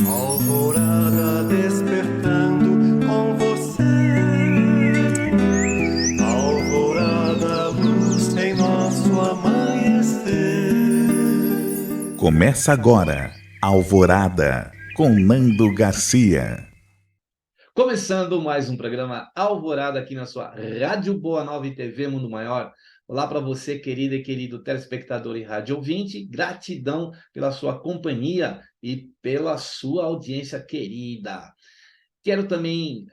Alvorada despertando com você. Alvorada, luz em nosso amanhecer. Começa agora, Alvorada, com Nando Garcia. Começando mais um programa Alvorada aqui na sua Rádio Boa Nova e TV Mundo Maior. Olá para você, querida e querido telespectador e rádio ouvinte. Gratidão pela sua companhia e pela sua audiência querida. Quero também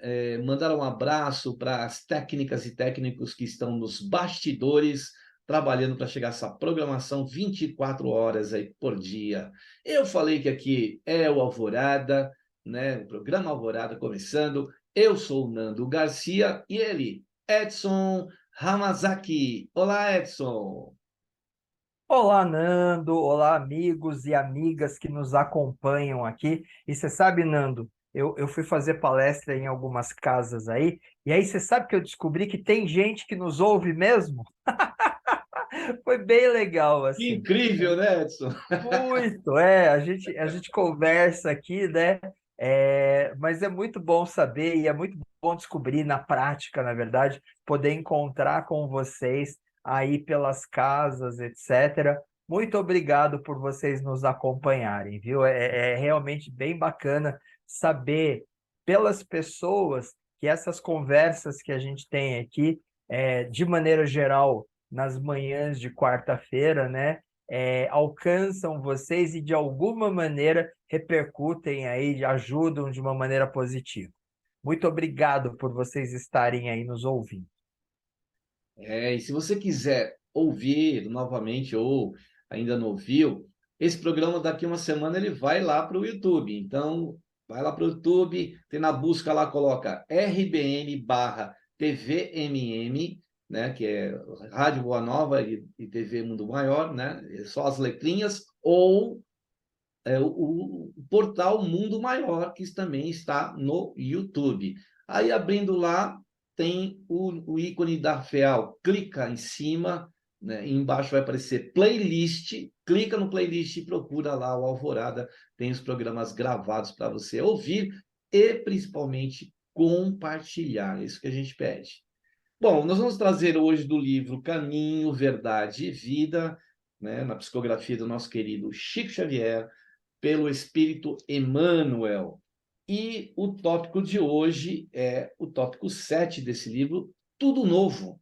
mandar um abraço para as técnicas e técnicos que estão nos bastidores, trabalhando para chegar essa programação 24 horas aí por dia. Eu falei que aqui é o Alvorada, né? O programa Alvorada começando. Eu sou o Nando Garcia e ele, Edson Hamazaki. Olá, Edson. Olá, Nando. Olá, amigos e amigas que nos acompanham aqui. E você sabe, Nando, eu fui fazer palestra em algumas casas aí, e aí você sabe que eu descobri que tem gente que nos ouve mesmo? Foi bem legal, Que assim. incrível, né, Edson? Muito, a gente conversa aqui, né? Mas é muito bom saber e é muito bom descobrir na prática, na verdade, poder encontrar com vocês aí pelas casas, etc. Muito obrigado por vocês nos acompanharem, viu? É realmente bem bacana saber pelas pessoas que essas conversas que a gente tem aqui, de maneira geral, nas manhãs de quarta-feira, né? Alcançam vocês e de alguma maneira repercutem aí, ajudam de uma maneira positiva. Muito obrigado por vocês estarem aí nos ouvindo. E se você quiser ouvir novamente ou ainda não ouviu, esse programa daqui uma semana ele vai lá para o YouTube. Então, vai lá para o YouTube, tem na busca lá, coloca RBN barra TVMM, né, que é Rádio Boa Nova e TV Mundo Maior, né, é só as letrinhas, ou o portal Mundo Maior, que também está no YouTube. Aí, abrindo lá, tem o ícone da FEAL. Clica em cima, né, e embaixo vai aparecer playlist. Clica no playlist e procura lá o Alvorada. Tem os programas gravados para você ouvir e, principalmente, compartilhar. É isso que a gente pede. Bom, nós vamos trazer hoje do livro Caminho, Verdade e Vida, né, na psicografia do nosso querido Chico Xavier, pelo Espírito Emmanuel. E o tópico de hoje é o tópico 7 desse livro, Tudo Novo.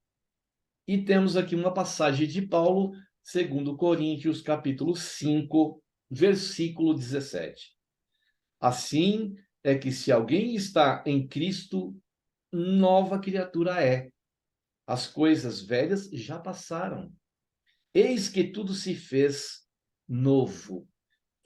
E temos aqui uma passagem de Paulo, segundo Coríntios, capítulo 5, versículo 17. Assim é que se alguém está em Cristo, nova criatura é. As coisas velhas já passaram. Eis que tudo se fez novo.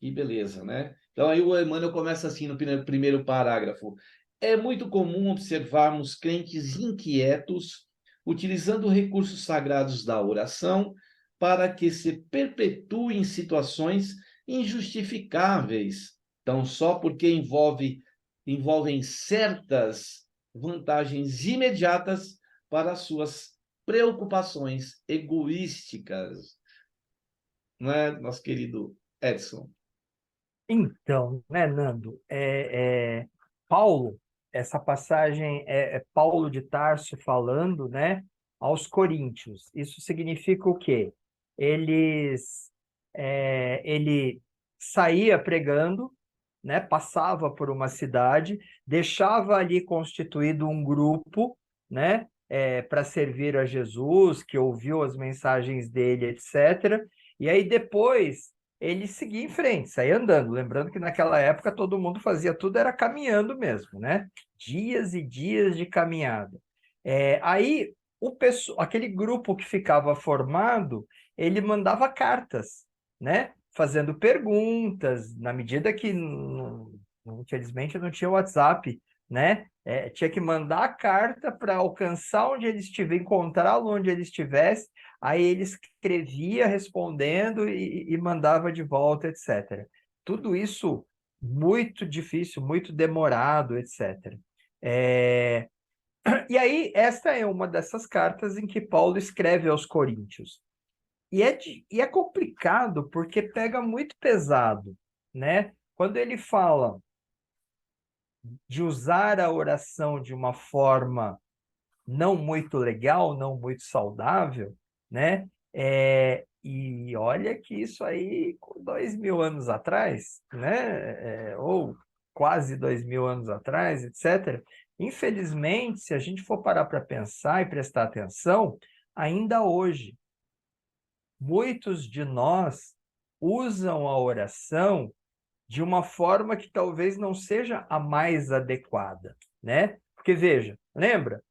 Que beleza, né? Então aí o Emmanuel começa assim no primeiro parágrafo. É muito comum observarmos crentes inquietos utilizando recursos sagrados da oração para que se perpetuem situações injustificáveis, tão só porque envolvem certas vantagens imediatas para suas preocupações egoísticas, não é, nosso querido Edson? Então, né, Nando, Paulo, essa passagem é Paulo de Tarso falando, né, aos Coríntios. Isso significa o quê? Ele saía pregando, né, passava por uma cidade, deixava ali constituído um grupo, né, para servir a Jesus, que ouviu as mensagens dele, etc. E aí depois ele seguia em frente, saía andando. Lembrando que naquela época todo mundo fazia tudo, era caminhando mesmo, né? Dias e dias de caminhada. Aí aquele grupo que ficava formado, ele mandava cartas, né? Fazendo perguntas, na medida que, infelizmente, não tinha WhatsApp, né? Tinha que mandar a carta para alcançar onde ele estivesse, encontrá-lo onde ele estivesse. Aí ele escrevia respondendo e mandava de volta, etc. Tudo isso muito difícil, muito demorado, etc. É, E aí, esta é uma dessas cartas em que Paulo escreve aos Coríntios. E é complicado porque pega muito pesado, né? Quando ele fala de usar a oração de uma forma não muito legal, não muito saudável, né? E olha que isso aí, 2000 anos atrás, né? Ou quase 2000 anos atrás, etc. Infelizmente, se a gente for parar para pensar e prestar atenção, ainda hoje, muitos de nós usam a oração de uma forma que talvez não seja a mais adequada, né? Porque veja, lembra?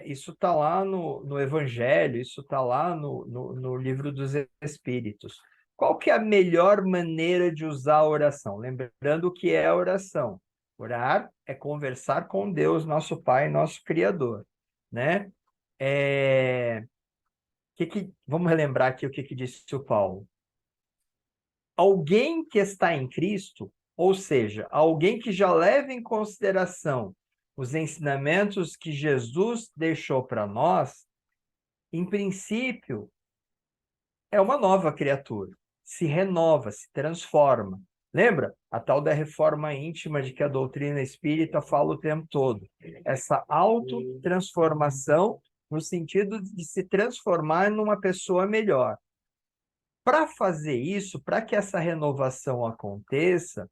Isso está lá no Evangelho, isso está lá no Livro dos Espíritos. Qual que é a melhor maneira de usar a oração? Lembrando o que é a oração. Orar é conversar com Deus, nosso Pai, nosso Criador, né? Vamos relembrar aqui o que disse o Paulo. Alguém que está em Cristo, ou seja, alguém que já leva em consideração os ensinamentos que Jesus deixou para nós, em princípio, é uma nova criatura, se renova, se transforma. Lembra? A tal da reforma íntima de que a doutrina espírita fala o tempo todo. Essa autotransformação no sentido de se transformar numa pessoa melhor. Para fazer isso, para que essa renovação aconteça,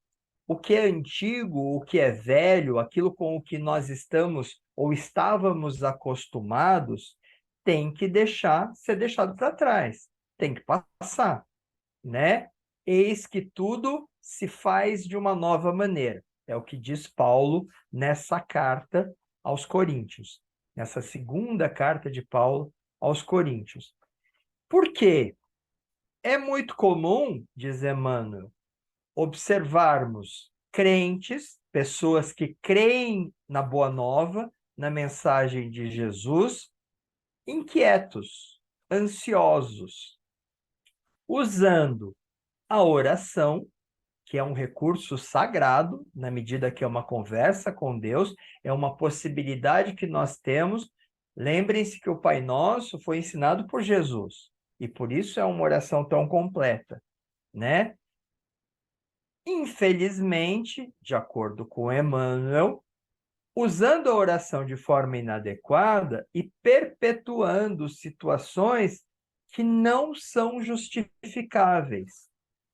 o que é antigo, o que é velho, aquilo com o que nós estamos ou estávamos acostumados, tem que ser deixado para trás, tem que passar, né? Eis que tudo se faz de uma nova maneira. É o que diz Paulo nessa carta aos Coríntios, nessa segunda carta de Paulo aos Coríntios. Por quê? É muito comum, diz Emmanuel, observarmos crentes, pessoas que creem na Boa Nova, na mensagem de Jesus, inquietos, ansiosos, usando a oração, que é um recurso sagrado, na medida que é uma conversa com Deus, é uma possibilidade que nós temos. Lembrem-se que o Pai Nosso foi ensinado por Jesus, e por isso é uma oração tão completa, né? Infelizmente, de acordo com Emmanuel, usando a oração de forma inadequada e perpetuando situações que não são justificáveis,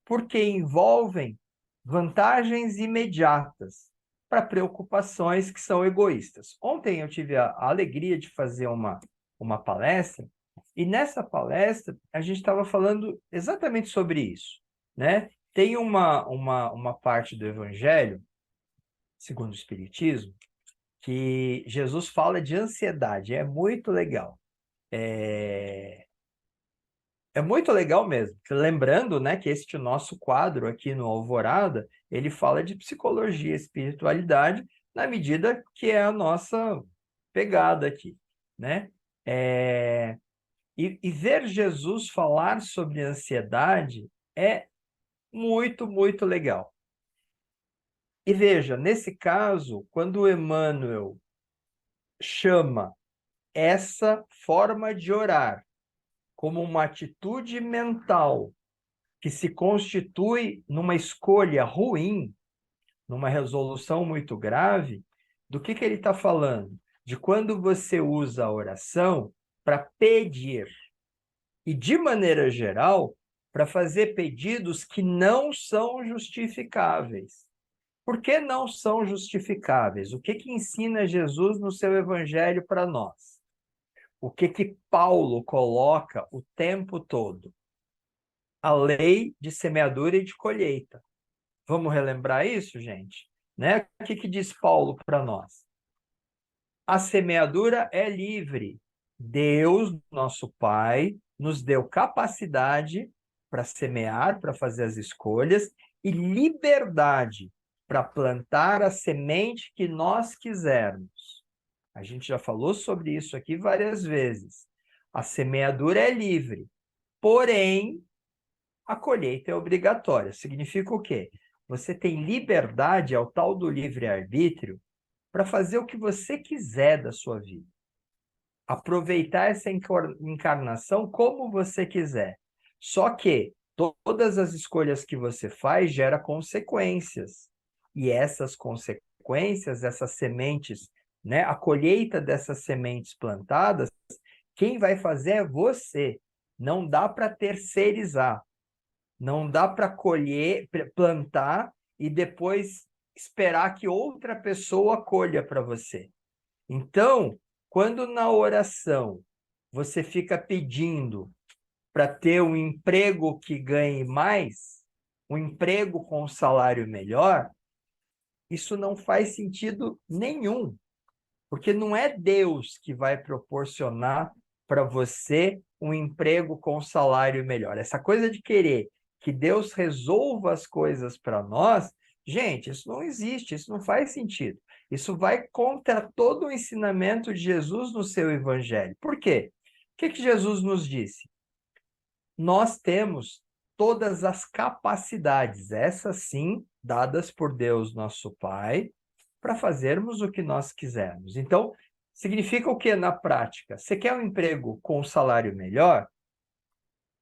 porque envolvem vantagens imediatas para preocupações que são egoístas. Ontem eu tive a alegria de fazer uma palestra, e nessa palestra a gente estava falando exatamente sobre isso, né? Tem uma parte do Evangelho, segundo o Espiritismo, que Jesus fala de ansiedade. É muito legal. É muito legal mesmo. Lembrando, né, que este nosso quadro aqui no Alvorada, ele fala de psicologia, espiritualidade, na medida que é a nossa pegada aqui, né? E ver Jesus falar sobre ansiedade é muito, muito legal. E veja, nesse caso, quando o Emmanuel chama essa forma de orar como uma atitude mental que se constitui numa escolha ruim, numa resolução muito grave, do que ele está falando? De quando você usa a oração para pedir, e de maneira geral, para fazer pedidos que não são justificáveis. Por que não são justificáveis? O que ensina Jesus no seu evangelho para nós? O que Paulo coloca o tempo todo? A lei de semeadura e de colheita. Vamos relembrar isso, gente? Né? O que diz Paulo para nós? A semeadura é livre. Deus, nosso Pai, nos deu capacidade para semear, para fazer as escolhas, e liberdade para plantar a semente que nós quisermos. A gente já falou sobre isso aqui várias vezes. A semeadura é livre, porém, a colheita é obrigatória. Significa o quê? Você tem liberdade, ao tal do livre-arbítrio, para fazer o que você quiser da sua vida. Aproveitar essa encarnação como você quiser. Só que todas as escolhas que você faz geram consequências. E essas consequências consequências, essas sementes, né? A colheita dessas sementes plantadas, quem vai fazer é você. Não dá para terceirizar. Não dá para colher, plantar e depois esperar que outra pessoa colha para você. Então, quando na oração você fica pedindo para ter um emprego que ganhe mais, um emprego com um salário melhor, isso não faz sentido nenhum, porque não é Deus que vai proporcionar para você um emprego com salário melhor. Essa coisa de querer que Deus resolva as coisas para nós, gente, isso não existe, isso não faz sentido. Isso vai contra todo o ensinamento de Jesus no seu evangelho. Por quê? O que Jesus nos disse? Nós temos todas as capacidades, essas sim, dadas por Deus, nosso Pai, para fazermos o que nós quisermos. Então, significa o que na prática? Você quer um emprego com um salário melhor?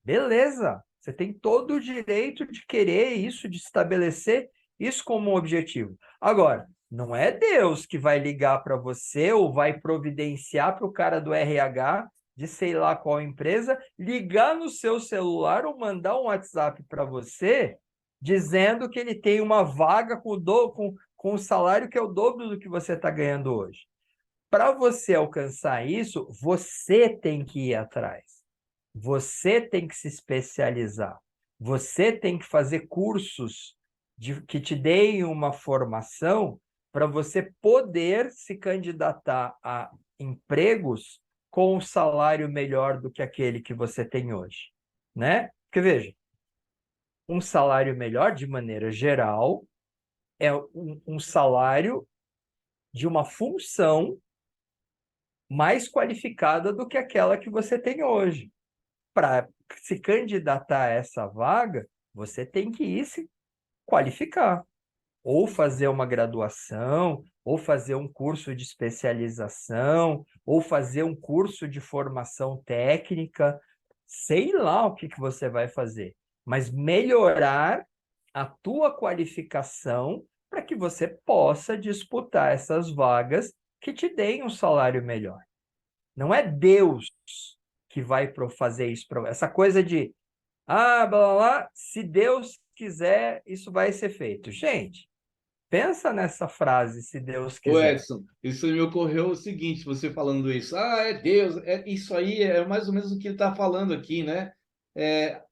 Beleza, você tem todo o direito de querer isso, de estabelecer isso como um objetivo. Agora, não é Deus que vai ligar para você ou vai providenciar para o cara do RH de sei lá qual empresa, ligar no seu celular ou mandar um WhatsApp para você dizendo que ele tem uma vaga com um salário que é o dobro do que você está ganhando hoje. Para você alcançar isso, você tem que ir atrás. Você tem que se especializar. Você tem que fazer cursos que te deem uma formação para você poder se candidatar a empregos com um salário melhor do que aquele que você tem hoje, né? Porque, veja, um salário melhor, de maneira geral, é um salário de uma função mais qualificada do que aquela que você tem hoje. Para se candidatar a essa vaga, você tem que ir se qualificar, ou fazer uma graduação, ou fazer um curso de especialização, ou fazer um curso de formação técnica, sei lá o que você vai fazer, mas melhorar a tua qualificação para que você possa disputar essas vagas que te deem um salário melhor. Não é Deus que vai fazer isso para essa coisa de blá, blá, blá, se Deus quiser, isso vai ser feito. Gente, pensa nessa frase, se Deus Ô quiser. Edson, isso me ocorreu o seguinte, você falando isso, é Deus, isso aí é mais ou menos o que ele está falando aqui, né?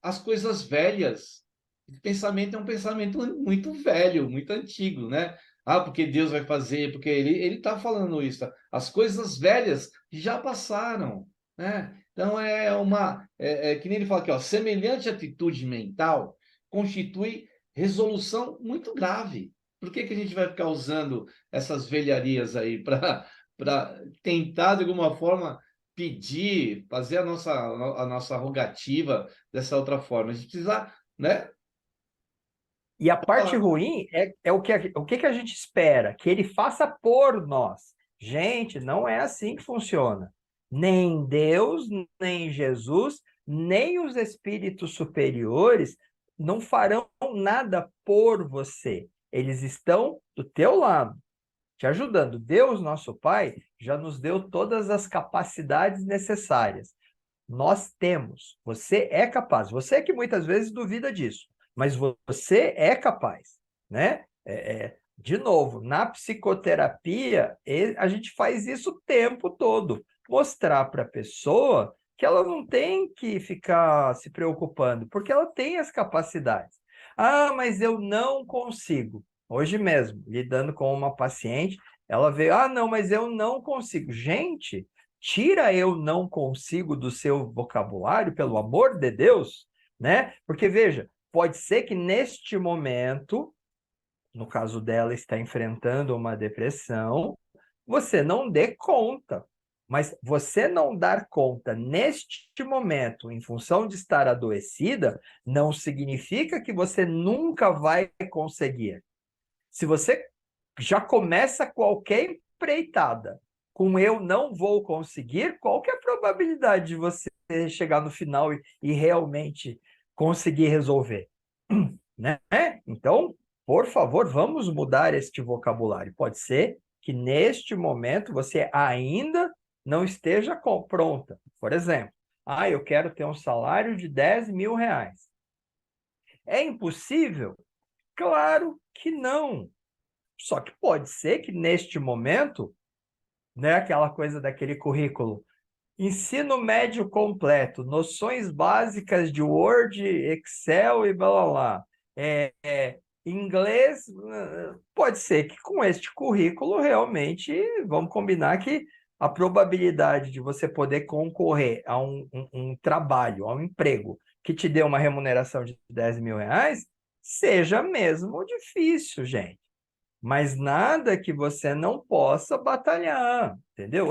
As coisas velhas, o pensamento é um pensamento muito velho, muito antigo, né? Porque Deus vai fazer, porque ele está falando isso, tá? As coisas velhas já passaram, né? Então que nem ele fala aqui, ó, semelhante atitude mental constitui resolução muito grave. Por que a gente vai ficar usando essas velharias aí para tentar, de alguma forma, pedir, fazer a nossa rogativa dessa outra forma? A gente precisa, né? E a parte ruim é o que a gente espera? Que ele faça por nós. Gente, não é assim que funciona. Nem Deus, nem Jesus, nem os espíritos superiores não farão nada por você. Eles estão do teu lado, te ajudando. Deus, nosso Pai, já nos deu todas as capacidades necessárias. Nós temos. Você é capaz. Você é que muitas vezes duvida disso, mas você é capaz, né? De novo, na psicoterapia, a gente faz isso o tempo todo. Mostrar para a pessoa que ela não tem que ficar se preocupando, porque ela tem as capacidades. Mas eu não consigo. Hoje mesmo, lidando com uma paciente, ela veio, não, mas eu não consigo. Gente, tira eu não consigo do seu vocabulário, pelo amor de Deus, né? Porque, veja, pode ser que neste momento, no caso dela, está enfrentando uma depressão, você não dê conta. Mas você não dar conta neste momento, em função de estar adoecida, não significa que você nunca vai conseguir. Se você já começa qualquer empreitada com eu não vou conseguir, qual que é a probabilidade de você chegar no final e realmente conseguir resolver? Né? Então, por favor, vamos mudar este vocabulário. Pode ser que neste momento você ainda não esteja pronta. Por exemplo, eu quero ter um salário de 10 mil reais. É impossível? Claro que não. Só que pode ser que neste momento, né, aquela coisa daquele currículo, ensino médio completo, noções básicas de Word, Excel e blá blá blá. Inglês, pode ser que com este currículo realmente, vamos combinar que a probabilidade de você poder concorrer a um trabalho, a um emprego que te dê uma remuneração de 10 mil reais, seja mesmo difícil, gente. Mas nada que você não possa batalhar, entendeu?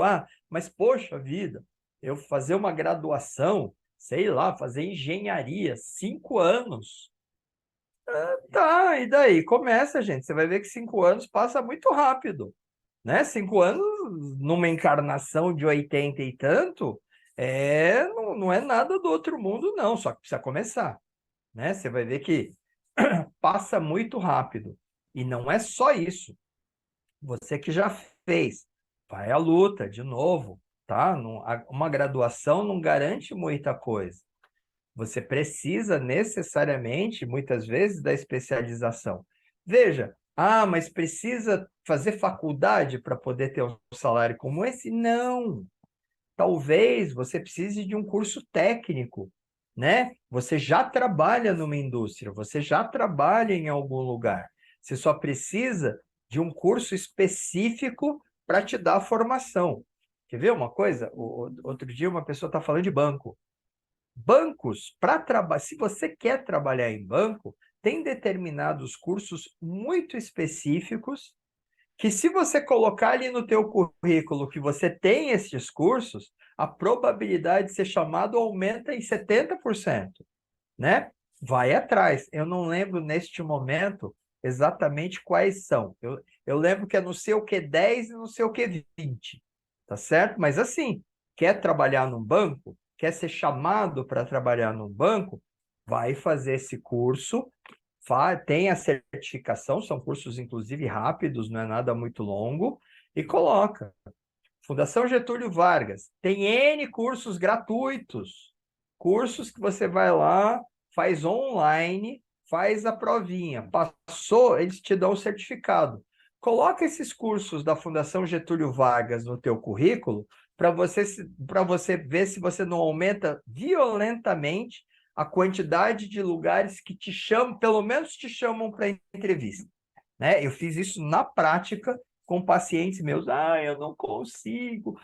Mas poxa vida, eu fazer uma graduação, sei lá, fazer engenharia, 5 anos. Tá, e daí? Começa, gente. Você vai ver que 5 anos passa muito rápido, né? 5 anos numa encarnação de 80 e tanto, não é nada do outro mundo, não. Só que precisa começar, né? Você vai ver que passa muito rápido. E não é só isso. Você que já fez, vai à luta de novo, tá? Uma graduação não garante muita coisa. Você precisa necessariamente, muitas vezes, da especialização. Veja, mas precisa fazer faculdade para poder ter um salário como esse? Não. Talvez você precise de um curso técnico, né? Você já trabalha numa indústria, você já trabalha em algum lugar. Você só precisa de um curso específico para te dar a formação. Quer ver uma coisa? Outro dia uma pessoa está falando de banco. Bancos, se você quer trabalhar em banco, tem determinados cursos muito específicos que se você colocar ali no teu currículo que você tem esses cursos, a probabilidade de ser chamado aumenta em 70%, né? Vai atrás. Eu não lembro neste momento exatamente quais são. Eu lembro que é não sei o que 10 e não sei o que 20, tá certo? Mas assim, quer trabalhar num banco? Quer ser chamado para trabalhar num banco? Vai fazer esse curso, tem a certificação, são cursos inclusive rápidos, não é nada muito longo, e coloca. Fundação Getúlio Vargas tem N cursos gratuitos, cursos que você vai lá, faz online, faz a provinha, passou, eles te dão o certificado. Coloca esses cursos da Fundação Getúlio Vargas no teu currículo para você ver se você não aumenta violentamente a quantidade de lugares que te chamam, pelo menos te chamam para entrevista, né? Eu fiz isso na prática com pacientes meus. Eu não consigo.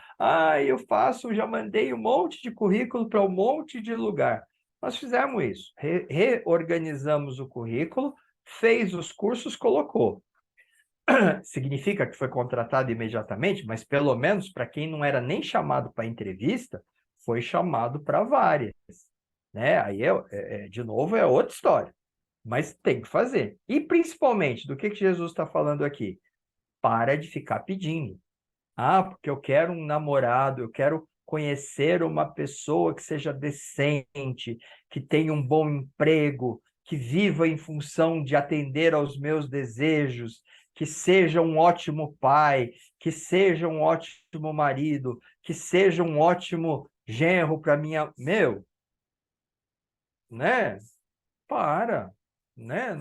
Eu faço, já mandei um monte de currículo para um monte de lugar. Nós fizemos isso, reorganizamos o currículo, fez os cursos, colocou. Significa que foi contratado imediatamente, mas pelo menos para quem não era nem chamado para entrevista, foi chamado para várias, né? Aí, de novo, é outra história. Mas tem que fazer. E, principalmente, do que Jesus está falando aqui? Para de ficar pedindo. Porque eu quero um namorado, eu quero conhecer uma pessoa que seja decente, que tenha um bom emprego, que viva em função de atender aos meus desejos, que seja um ótimo pai, que seja um ótimo marido, que seja um ótimo genro para minha... né? Para, né?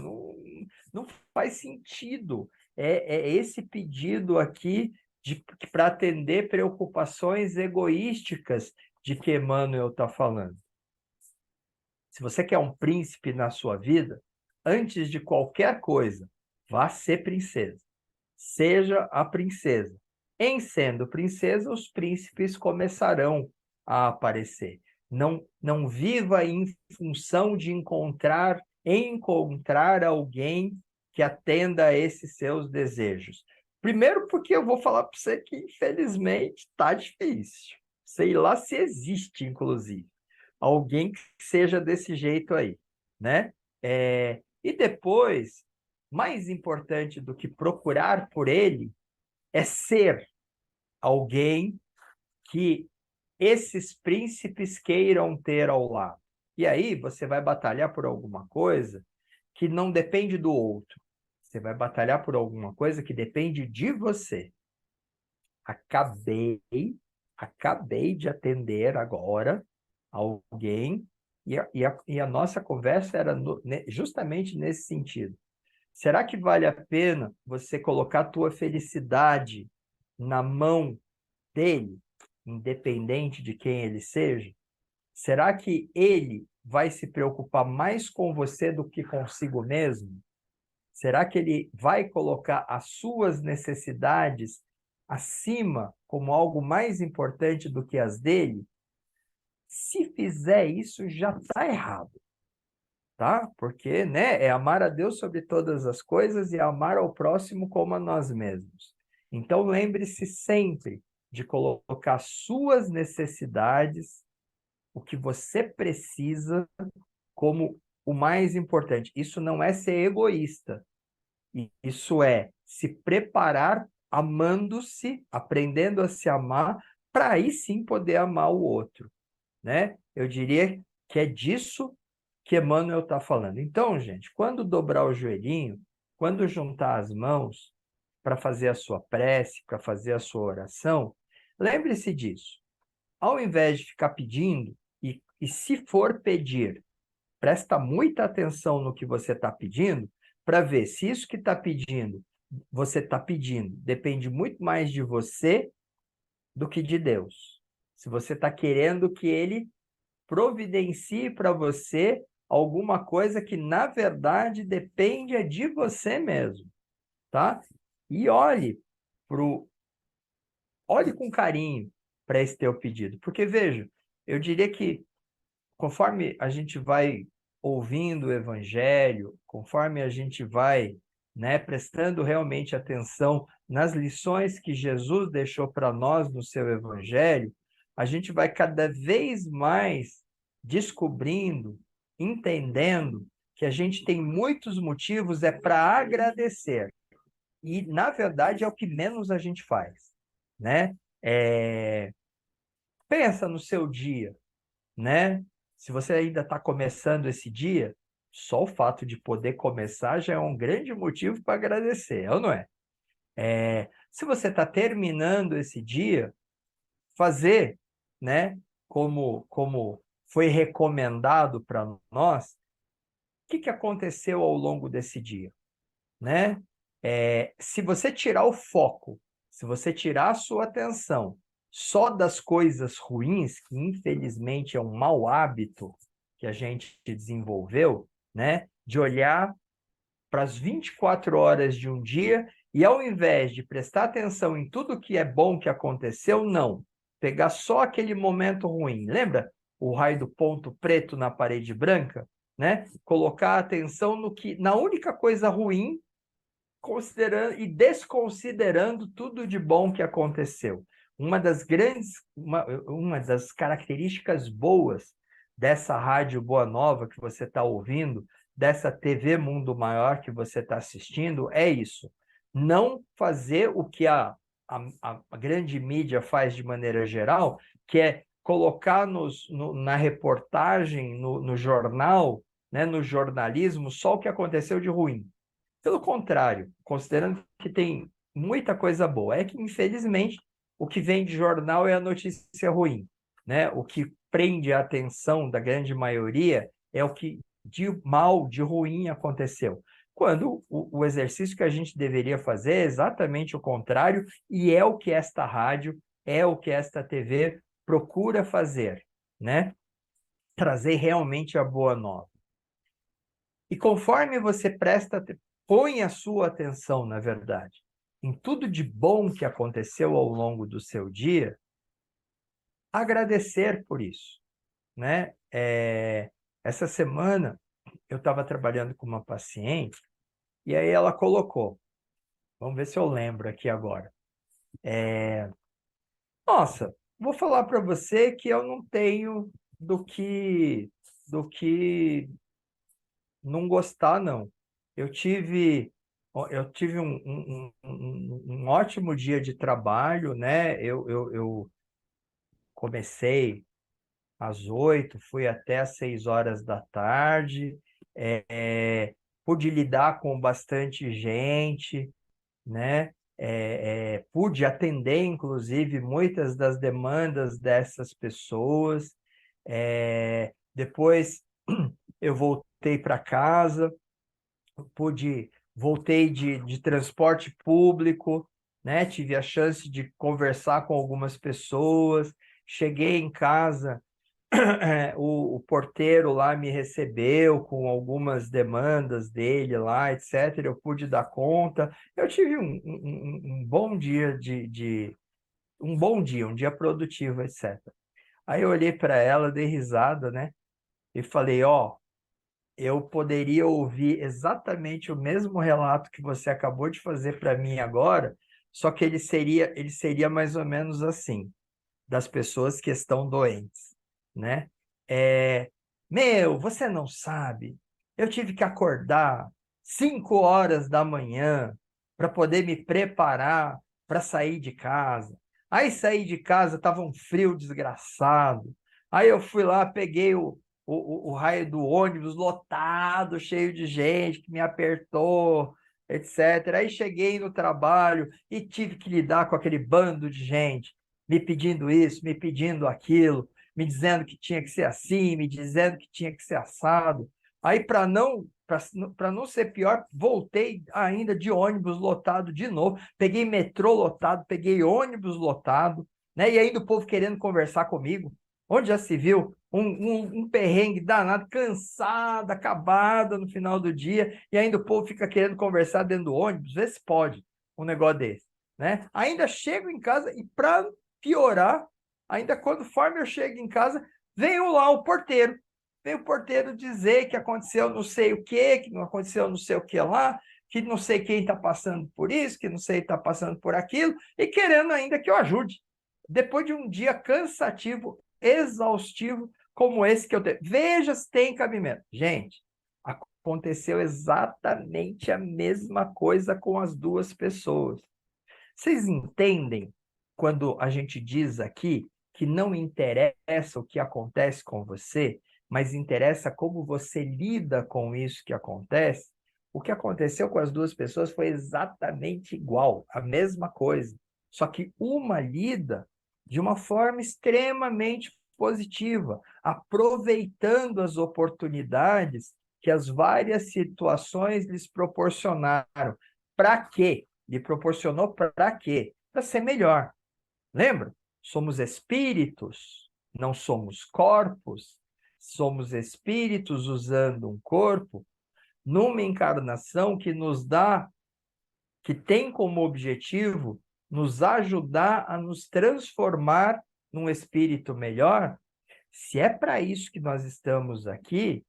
Não faz sentido. É esse pedido aqui para atender preocupações egoísticas de que Emmanuel está falando. Se você quer um príncipe na sua vida, antes de qualquer coisa, vá ser princesa. Seja a princesa. Em sendo princesa, os príncipes começarão a aparecer. Não viva em função de encontrar alguém que atenda a esses seus desejos. Primeiro, porque eu vou falar para você que, infelizmente, está difícil. Sei lá se existe, inclusive, alguém que seja desse jeito aí, né? E depois, mais importante do que procurar por ele, é ser alguém que esses príncipes queiram ter ao lado. E aí você vai batalhar por alguma coisa que não depende do outro. Você vai batalhar por alguma coisa que depende de você. Acabei de atender agora alguém e a nossa conversa era justamente nesse sentido. Será que vale a pena você colocar a tua felicidade na mão dele, independente de quem ele seja? Será que ele vai se preocupar mais com você do que consigo mesmo? Será que ele vai colocar as suas necessidades acima como algo mais importante do que as dele? Se fizer isso, já está errado, tá? Porque, né, é amar a Deus sobre todas as coisas e amar ao próximo como a nós mesmos. Então, lembre-se sempre de colocar suas necessidades, o que você precisa, como o mais importante. Isso não é ser egoísta. Isso é se preparar amando-se, aprendendo a se amar, para aí sim poder amar o outro, né? Eu diria que é disso que Emmanuel está falando. Então, gente, quando dobrar o joelhinho, quando juntar as mãos para fazer a sua prece, para fazer a sua oração, lembre-se disso. Ao invés de ficar pedindo, e se for pedir, presta muita atenção no que você está pedindo, para ver se isso que você está pedindo, depende muito mais de você do que de Deus. Se você está querendo que ele providencie para você alguma coisa que, na verdade, depende de você mesmo, tá? E olhe com carinho para esse teu pedido, porque, veja, eu diria que conforme a gente vai ouvindo o evangelho, conforme a gente vai, né, prestando realmente atenção nas lições que Jesus deixou para nós no seu evangelho, a gente vai cada vez mais descobrindo, entendendo que a gente tem muitos motivos para agradecer. E, na verdade, é o que menos a gente faz, né? Pensa no seu dia, né? Se você ainda está começando esse dia, só o fato de poder começar já é um grande motivo para agradecer, é ou não é? Se você está terminando esse dia, fazer, né? Como foi recomendado para nós, o que aconteceu ao longo desse dia, né? Se você tirar o foco, se você tirar a sua atenção só das coisas ruins, que infelizmente é um mau hábito que a gente desenvolveu, né? De olhar para as 24 horas de um dia e, ao invés de prestar atenção em tudo que é bom que aconteceu, não. Pegar só aquele momento ruim. Lembra o raio do ponto preto na parede branca? Né? Colocar atenção na única coisa ruim, considerando e desconsiderando tudo de bom que aconteceu. Uma das características boas dessa Rádio Boa Nova que você está ouvindo, dessa TV Mundo Maior que você está assistindo, é isso. Não fazer o que a grande mídia faz de maneira geral, que é colocar na reportagem, no jornal, né, no jornalismo, só o que aconteceu de ruim. Pelo contrário, considerando que tem muita coisa boa, é que, infelizmente, o que vem de jornal é a notícia ruim, né? O que prende a atenção da grande maioria é o que de mal, de ruim aconteceu. Quando o exercício que a gente deveria fazer é exatamente o contrário, e é o que esta rádio, é o que esta TV procura fazer, né? Trazer realmente a boa nova. E conforme você põe a sua atenção, na verdade, em tudo de bom que aconteceu ao longo do seu dia, agradecer por isso, né? Essa semana eu estava trabalhando com uma paciente e aí ela colocou, vamos ver se eu lembro aqui agora. Nossa, vou falar para você que eu não tenho do que não gostar, não. Eu tive um ótimo dia de trabalho, né? Eu comecei às 8, fui até às 6 horas da tarde. pude lidar com bastante gente, né? Pude atender, inclusive, muitas das demandas dessas pessoas. Depois eu voltei para casa, voltei de transporte público, né? Tive a chance de conversar com algumas pessoas. Cheguei em casa, o porteiro lá me recebeu com algumas demandas dele lá, etc. Eu pude dar conta. Eu tive um bom dia um dia produtivo, etc. Aí eu olhei para ela, dei risada, né? E falei, ó, eu poderia ouvir exatamente o mesmo relato que você acabou de fazer para mim agora, só que ele seria mais ou menos assim, das pessoas que estão doentes, né? É, você não sabe, eu tive que acordar 5 horas da manhã para poder me preparar para sair de casa. Aí saí de casa, estava um frio desgraçado. Aí eu fui lá, peguei o raio do ônibus lotado, cheio de gente que me apertou, etc. Aí cheguei no trabalho e tive que lidar com aquele bando de gente me pedindo isso, me pedindo aquilo, me dizendo que tinha que ser assim, me dizendo que tinha que ser assado. Aí, para não ser pior, voltei ainda de ônibus lotado de novo, peguei metrô lotado, peguei ônibus lotado, né? E ainda o povo querendo conversar comigo. Onde já se viu um perrengue danado, cansado, acabado no final do dia, e ainda o povo fica querendo conversar dentro do ônibus? Vê se pode um negócio desse, né? Ainda chego em casa e, para piorar, ainda conforme eu chego em casa, veio lá o porteiro. Veio o porteiro dizer que aconteceu não sei o quê, que não aconteceu não sei o que lá, que não sei quem está passando por isso, que não sei está passando por aquilo, e querendo ainda que eu ajude. Depois de um dia cansativo, exaustivo, como esse que eu tenho. Veja se tem cabimento. Gente, aconteceu exatamente a mesma coisa com as duas pessoas. Vocês entendem quando a gente diz aqui que não interessa o que acontece com você, mas interessa como você lida com isso que acontece? O que aconteceu com as duas pessoas foi exatamente igual, a mesma coisa. Só que uma lida de uma forma extremamente positiva, aproveitando as oportunidades que as várias situações lhes proporcionaram. Para quê? Lhe proporcionou para quê? Para ser melhor. Lembra? Somos espíritos, não somos corpos. Somos espíritos usando um corpo numa encarnação que nos dá, que tem como objetivo nos ajudar a nos transformar num espírito melhor. Se é para isso que nós estamos aqui,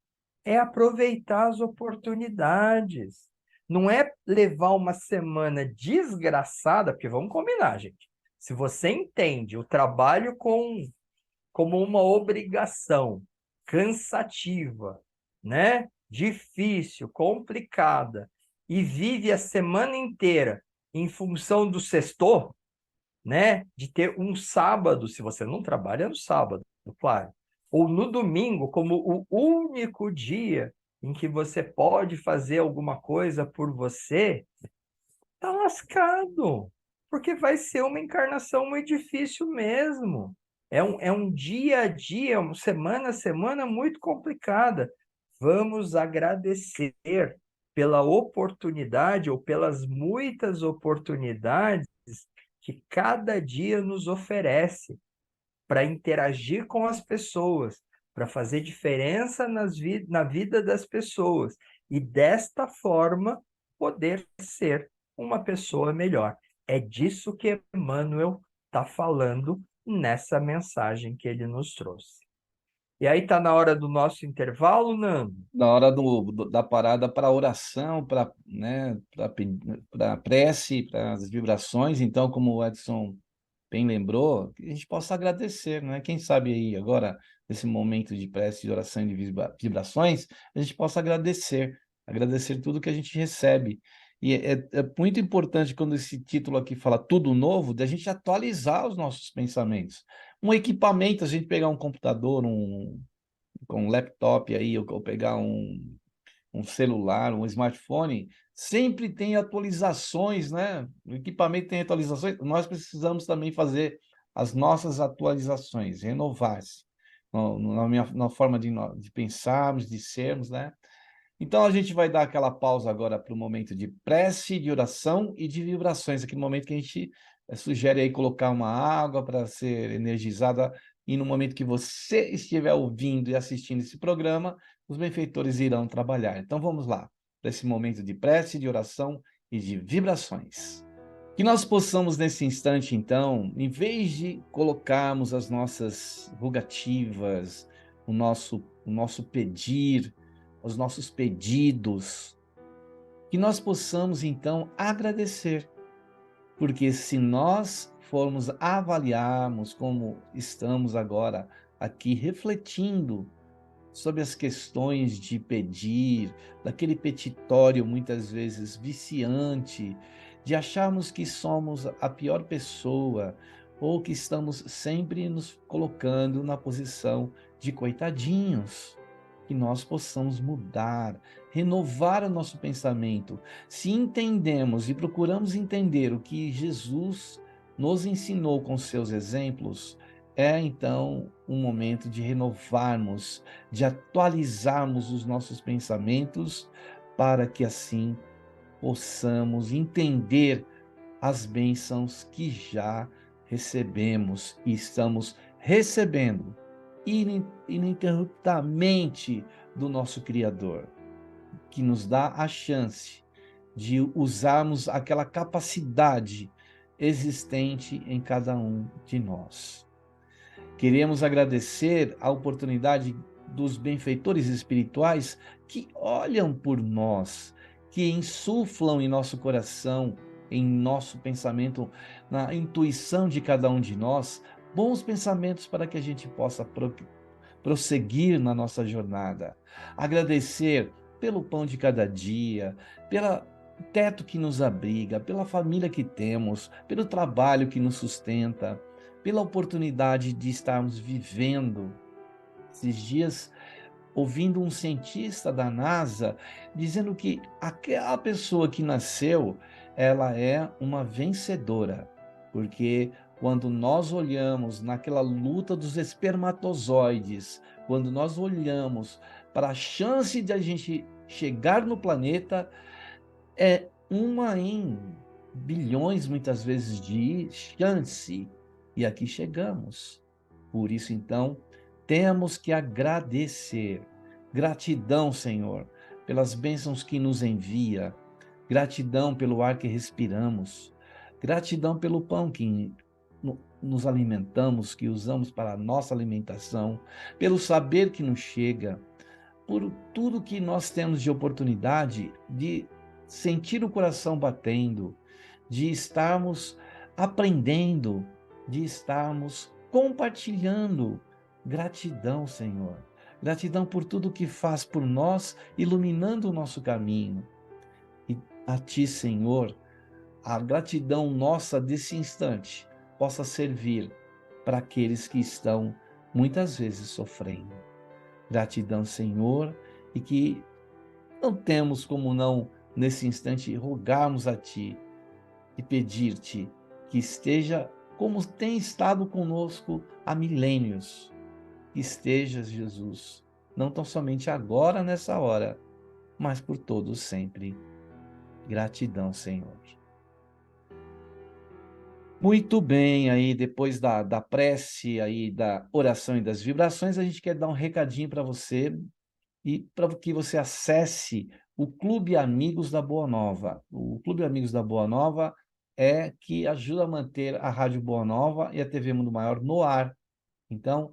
é aproveitar as oportunidades. Não é levar uma semana desgraçada, porque vamos combinar, gente. Se você entende o trabalho como uma obrigação cansativa, né? Difícil, complicada, e vive a semana inteira em função do sextou, né? De ter um sábado, se você não trabalha no sábado, claro, ou no domingo como o único dia em que você pode fazer alguma coisa por você, tá lascado, porque vai ser uma encarnação muito difícil mesmo. É um dia a dia, uma semana a semana muito complicada. Vamos agradecer pela oportunidade ou pelas muitas oportunidades que cada dia nos oferece para interagir com as pessoas, para fazer diferença na vida das pessoas e, desta forma, poder ser uma pessoa melhor. É disso que Emmanuel está falando nessa mensagem que ele nos trouxe. E aí está na hora do nosso intervalo, Nando? Na hora da parada para oração, para, né, para prece, para as vibrações. Então, como o Edson bem lembrou, que a gente possa agradecer, né? Quem sabe aí agora, nesse momento de prece, de oração e de vibrações, a gente possa agradecer tudo que a gente recebe. E é muito importante quando esse título aqui fala tudo novo, da gente atualizar os nossos pensamentos. Um equipamento, a gente pegar um computador, com um laptop aí, ou pegar um celular, um smartphone, sempre tem atualizações, né? O equipamento tem atualizações, nós precisamos também fazer as nossas atualizações, renovar-se na forma de pensarmos, de sermos, né? Então a gente vai dar aquela pausa agora para o momento de prece, de oração e de vibrações, aquele momento que a gente sugere aí colocar uma água para ser energizada, e no momento que você estiver ouvindo e assistindo esse programa, os benfeitores irão trabalhar. Então vamos lá, para esse momento de prece, de oração e de vibrações. Que nós possamos nesse instante, então, em vez de colocarmos as nossas rogativas, o nosso pedir, os nossos pedidos, que nós possamos então agradecer, porque se nós formos avaliarmos como estamos agora aqui refletindo sobre as questões de pedir, daquele petitório muitas vezes viciante, de acharmos que somos a pior pessoa ou que estamos sempre nos colocando na posição de coitadinhos, que nós possamos mudar, renovar o nosso pensamento. Se entendemos e procuramos entender o que Jesus nos ensinou com seus exemplos, é então um momento de renovarmos, de atualizarmos os nossos pensamentos, para que assim possamos entender as bênçãos que já recebemos e estamos recebendo ininterruptamente do nosso Criador, que nos dá a chance de usarmos aquela capacidade existente em cada um de nós. Queremos agradecer a oportunidade dos benfeitores espirituais que olham por nós, que insuflam em nosso coração, em nosso pensamento, na intuição de cada um de nós, bons pensamentos para que a gente possa prosseguir na nossa jornada. Agradecer pelo pão de cada dia, pelo teto que nos abriga, pela família que temos, pelo trabalho que nos sustenta, pela oportunidade de estarmos vivendo. Esses dias, ouvindo um cientista da NASA dizendo que aquela pessoa que nasceu, ela é uma vencedora, porque quando nós olhamos naquela luta dos espermatozoides, quando nós olhamos para a chance de a gente chegar no planeta, é uma em bilhões, muitas vezes, de chance, e aqui chegamos. Por isso, então, temos que agradecer. Gratidão, Senhor, pelas bênçãos que nos envia. Gratidão pelo ar que respiramos. Gratidão pelo pão que nos alimentamos, que usamos para a nossa alimentação. Pelo saber que nos chega. Por tudo que nós temos de oportunidade de sentir o coração batendo, de estarmos aprendendo, de estarmos compartilhando. Gratidão, Senhor. Gratidão por tudo que faz por nós, iluminando o nosso caminho. E a Ti, Senhor, a gratidão nossa desse instante possa servir para aqueles que estão muitas vezes sofrendo. Gratidão, Senhor, e que não temos como não, nesse instante, rogarmos a Ti e pedir-te que esteja como tem estado conosco há milênios. Que estejas, Jesus, não tão somente agora, nessa hora, mas por todos sempre. Gratidão, Senhor. Muito bem, aí depois da prece, aí da oração e das vibrações, a gente quer dar um recadinho para você e para que você acesse o Clube Amigos da Boa Nova. O Clube Amigos da Boa Nova é que ajuda a manter a Rádio Boa Nova e a TV Mundo Maior no ar. Então,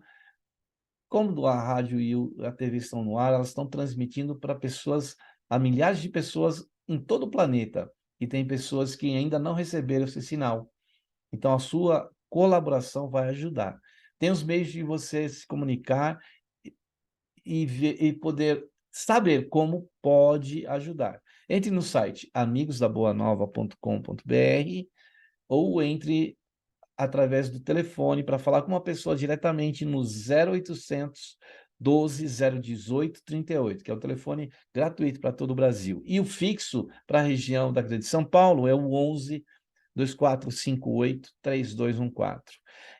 como a rádio e a TV estão no ar, elas estão transmitindo para pessoas, a milhares de pessoas em todo o planeta. E tem pessoas que ainda não receberam esse sinal. Então, a sua colaboração vai ajudar. Tem os meios de você se comunicar e poder saber como pode ajudar. Entre no site amigosdaboanova.com.br ou entre através do telefone para falar com uma pessoa diretamente no 0800 12 018 38, que é o telefone gratuito para todo o Brasil. E o fixo para a região da Grande São Paulo é o 11 2458 3214.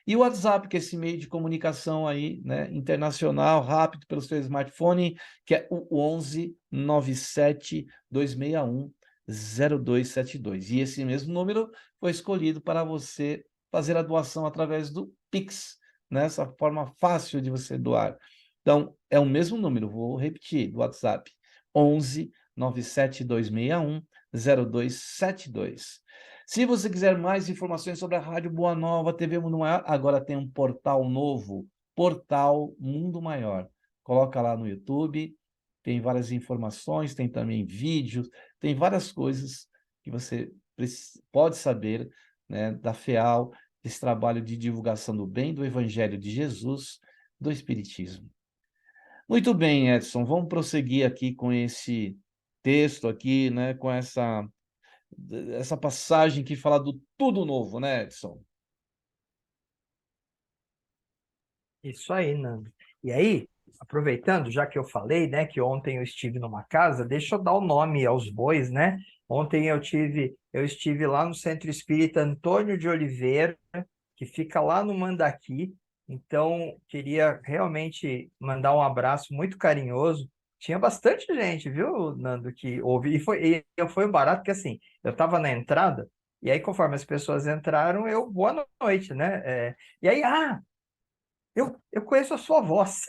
E o WhatsApp, que é esse meio de comunicação aí, né, internacional, rápido pelo seu smartphone, que é o 11 97 261 0272. E esse mesmo número foi escolhido para você fazer a doação através do Pix, né? Essa forma fácil de você doar. Então, é o mesmo número, vou repetir, do WhatsApp, 11 97 261 0272. Se você quiser mais informações sobre a Rádio Boa Nova, TV Mundo Maior, agora tem um portal novo, Portal Mundo Maior. Coloca lá no YouTube, tem várias informações, tem também vídeos, tem várias coisas que você pode saber, né, da FEAL, desse trabalho de divulgação do bem, do Evangelho de Jesus, do Espiritismo. Muito bem, Edson, vamos prosseguir aqui com esse texto aqui, né, com essa passagem que fala do tudo novo, né, Edson? Isso aí, Nando. E aí, aproveitando, já que eu falei, né, que ontem eu estive numa casa, deixa eu dar o nome aos bois, né? Ontem eu estive lá no Centro Espírita Antônio de Oliveira, que fica lá no Mandaqui. Então, queria realmente mandar um abraço muito carinhoso. Tinha bastante gente, viu, Nando, que ouvi. Foi um barato que, assim, eu estava na entrada, e aí, conforme as pessoas entraram, boa noite, né? E aí, eu conheço a sua voz.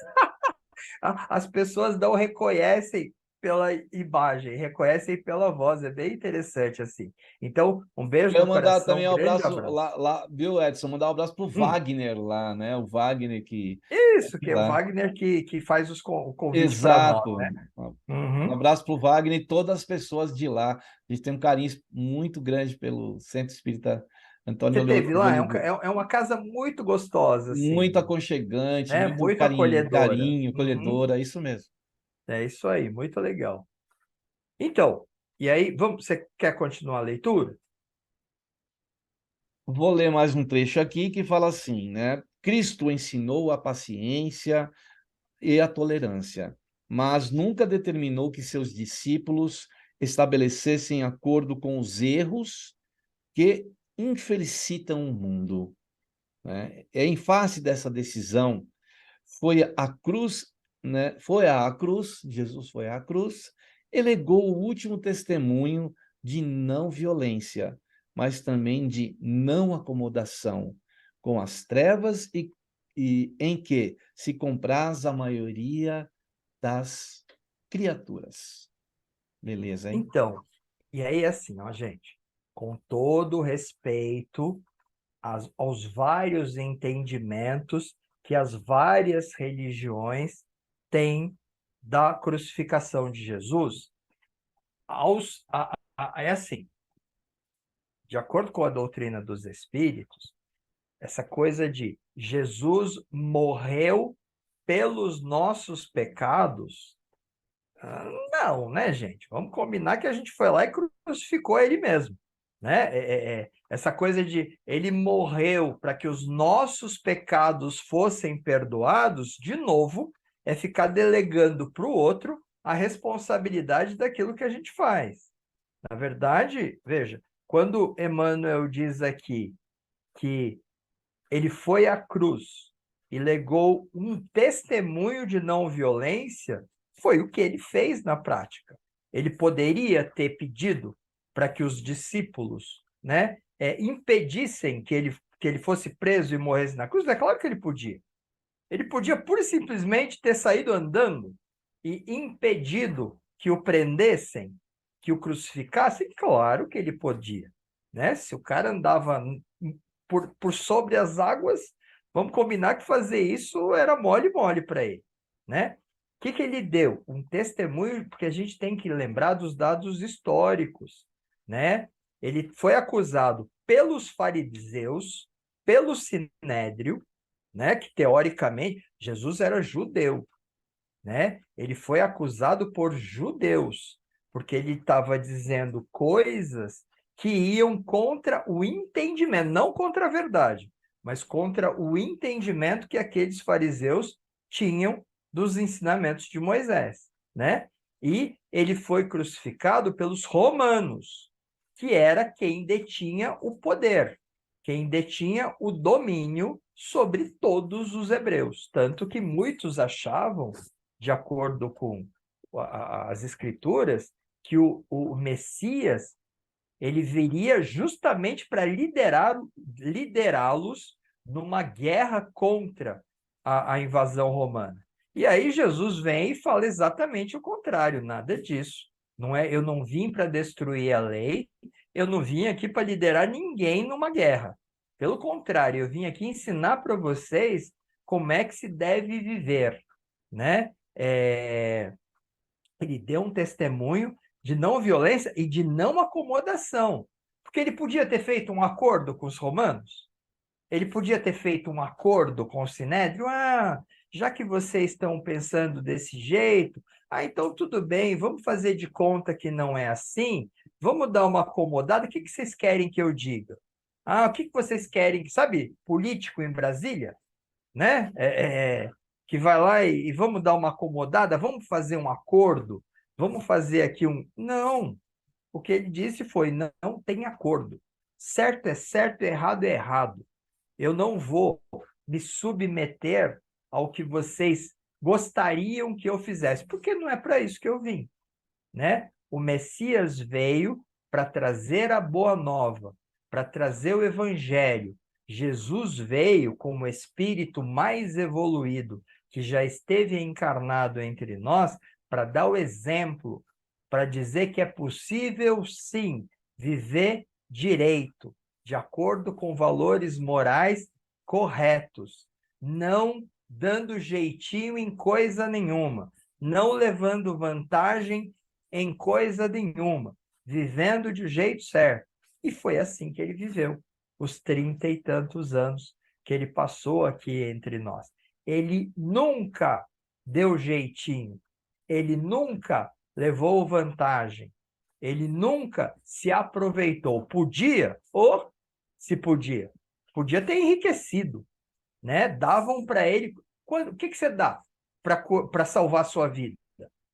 As pessoas não reconhecem pela imagem, reconhecem pela voz. É bem interessante, assim. Então, um beijo Quero no mandar coração, também um um grande abraço abraço. lá, viu, Edson? Mandar um abraço pro Wagner lá, né? O Wagner que Isso, que é o lá. Wagner que faz o convite para nós, Exato. né? Um Uhum. abraço para o Wagner e todas as pessoas de lá. A gente tem um carinho muito grande pelo Centro Espírita Antônio Você teve de lá? Oliveira. É uma casa muito gostosa, Muito assim, aconchegante, né? muito Muito acolhedora. carinho, Uhum. acolhedora, isso mesmo. É isso aí, muito legal. Então, e aí, você quer continuar a leitura? Vou ler mais um trecho aqui que fala assim, né? Cristo ensinou a paciência e a tolerância, mas nunca determinou que seus discípulos estabelecessem acordo com os erros que infelicitam o mundo, né? Em face dessa decisão, foi a cruz, né? Jesus foi à cruz e legou o último testemunho de não violência, mas também de não acomodação com as trevas e em que se compraz a maioria das criaturas. Beleza, hein? Então, e aí assim, ó, gente, com todo o respeito aos vários entendimentos que as várias religiões têm da crucificação de Jesus, é assim, de acordo com a doutrina dos espíritos, essa coisa de Jesus morreu pelos nossos pecados. Não, né, gente? Vamos combinar que a gente foi lá e crucificou ele mesmo, né? Essa coisa de ele morreu para que os nossos pecados fossem perdoados, de novo, é ficar delegando para o outro a responsabilidade daquilo que a gente faz. Na verdade, veja, quando Emmanuel diz aqui que ele foi à cruz e legou um testemunho de não violência, foi o que ele fez na prática. Ele poderia ter pedido para que os discípulos, né, impedissem que ele fosse preso e morresse na cruz? É claro que ele podia. Ele podia pura e simplesmente ter saído andando e impedido que o prendessem, que o crucificassem? Claro que ele podia. Né? Se o cara andava por sobre as águas, vamos combinar que fazer isso era mole para ele, né? O que ele deu? Um testemunho, porque a gente tem que lembrar dos dados históricos, né? Ele foi acusado pelos fariseus, pelo sinédrio, né? Que teoricamente Jesus era judeu, né? Ele foi acusado por judeus, porque ele estava dizendo coisas que iam contra o entendimento, não contra a verdade, mas contra o entendimento que aqueles fariseus tinham dos ensinamentos de Moisés, né? E ele foi crucificado pelos romanos, que era quem detinha o poder, quem detinha o domínio sobre todos os hebreus. Tanto que muitos achavam, de acordo com as escrituras, que o Messias ele viria justamente para liderá-los numa guerra contra a invasão romana. E aí Jesus vem e fala exatamente o contrário, nada disso. Não é, eu não vim para destruir a lei, eu não vim aqui para liderar ninguém numa guerra. Pelo contrário, eu vim aqui ensinar para vocês como é que se deve viver, né? Ele deu um testemunho de não violência e de não acomodação, porque ele podia ter feito um acordo com os romanos, ele podia ter feito um acordo com o Sinédrio, já que vocês estão pensando desse jeito, então tudo bem, vamos fazer de conta que não é assim, vamos dar uma acomodada, o que vocês querem que eu diga? O que vocês querem, sabe, político em Brasília, né? Que vai lá e vamos dar uma acomodada, vamos fazer um acordo, vamos fazer aqui um... Não, o que ele disse foi, não tem acordo. Certo é certo, errado é errado. Eu não vou me submeter ao que vocês gostariam que eu fizesse, porque não é para isso que eu vim, né? O Messias veio para trazer a boa nova, para trazer o evangelho. Jesus veio como o espírito mais evoluído que já esteve encarnado entre nós para dar o exemplo, para dizer que é possível, sim, viver direito, de acordo com valores morais corretos, não dando jeitinho em coisa nenhuma, não levando vantagem em coisa nenhuma, vivendo de jeito certo. E foi assim que ele viveu, os 30 e tantos anos que ele passou aqui entre nós. Ele nunca deu jeitinho, ele nunca levou vantagem, ele nunca se aproveitou. Podia, ou se podia, podia ter enriquecido, né? Davam para ele... O que você dá para salvar a sua vida?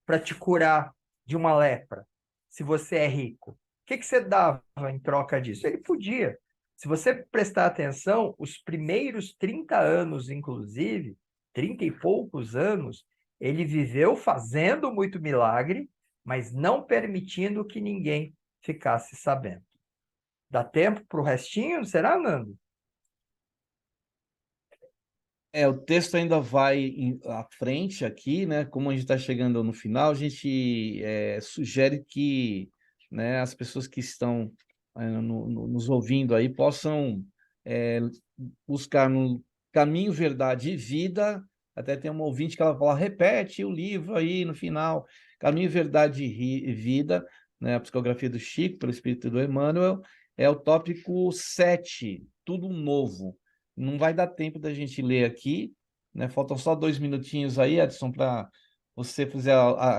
Para te curar de uma lepra, se você é rico? O que você dava em troca disso? Ele podia. Se você prestar atenção, os primeiros 30 anos, inclusive, 30 e poucos anos, ele viveu fazendo muito milagre, mas não permitindo que ninguém ficasse sabendo. Dá tempo para o restinho? Será, Nando? O texto ainda vai à frente aqui, né? Como a gente está chegando no final, a gente sugere que, né, as pessoas que estão nos ouvindo aí possam buscar no Caminho, Verdade e Vida. Até tem uma ouvinte que ela fala, repete o livro aí no final, Caminho, Verdade e Vida, né? A psicografia do Chico, pelo Espírito do Emmanuel, é o tópico 7, Tudo Novo. Não vai dar tempo da gente ler aqui, né? Faltam só 2 minutinhos aí, Edson, para você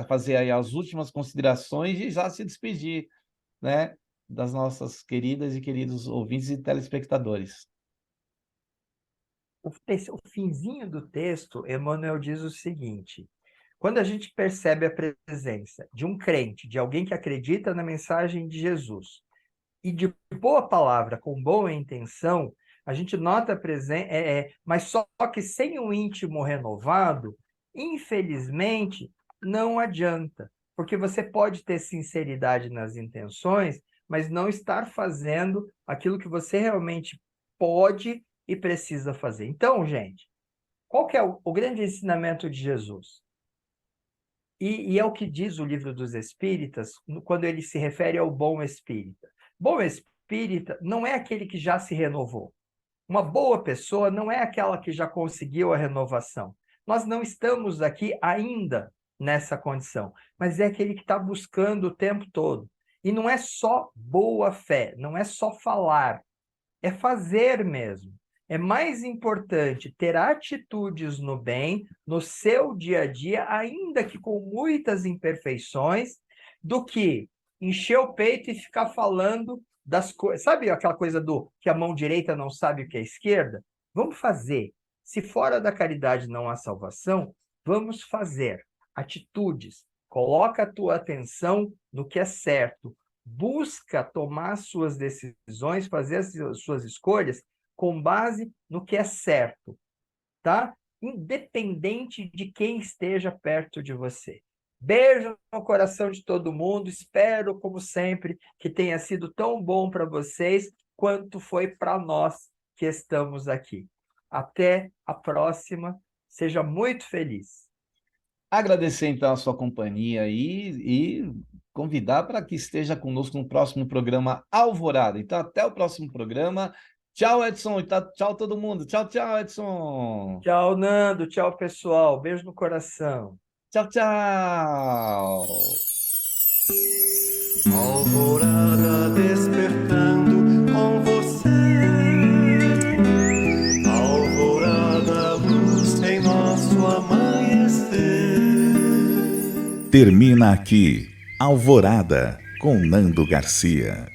fazer aí as últimas considerações e já se despedir, né, das nossas queridas e queridos ouvintes e telespectadores. O finzinho do texto, Emmanuel diz o seguinte: quando a gente percebe a presença de um crente, de alguém que acredita na mensagem de Jesus, e de boa palavra, com boa intenção, a gente nota a presença, mas só que sem um íntimo renovado, infelizmente, não adianta, porque você pode ter sinceridade nas intenções, mas não estar fazendo aquilo que você realmente pode e precisa fazer. Então, gente, qual que é o grande ensinamento de Jesus? E é o que diz o Livro dos Espíritas, quando ele se refere ao bom espírita. Bom espírita não é aquele que já se renovou. Uma boa pessoa não é aquela que já conseguiu a renovação. Nós não estamos aqui ainda nessa condição, mas é aquele que está buscando o tempo todo. E não é só boa fé, não é só falar, é fazer mesmo. É mais importante ter atitudes no bem, no seu dia a dia, ainda que com muitas imperfeições, do que encher o peito e ficar falando das coisas. Sabe aquela coisa do que a mão direita não sabe o que é a esquerda? Vamos fazer. Se fora da caridade não há salvação, Vamos fazer atitudes. Coloca a tua atenção no que é certo. Busca tomar suas decisões, fazer as suas escolhas com base no que é certo, tá? Independente de quem esteja perto de você. Beijo no coração de todo mundo. Espero, como sempre, que tenha sido tão bom para vocês quanto foi para nós que estamos aqui. Até a próxima. Seja muito feliz. Agradecer então a sua companhia aí e convidar para que esteja conosco no próximo programa Alvorada. Então, até o próximo programa. Tchau, Edson. Tchau, todo mundo. Tchau, tchau, Edson. Tchau, Nando. Tchau, pessoal. Beijo no coração. Tchau, tchau. Alvorada despertando com você. Alvorada, luz em nosso amanhecer. Termina aqui Alvorada com Nando Garcia.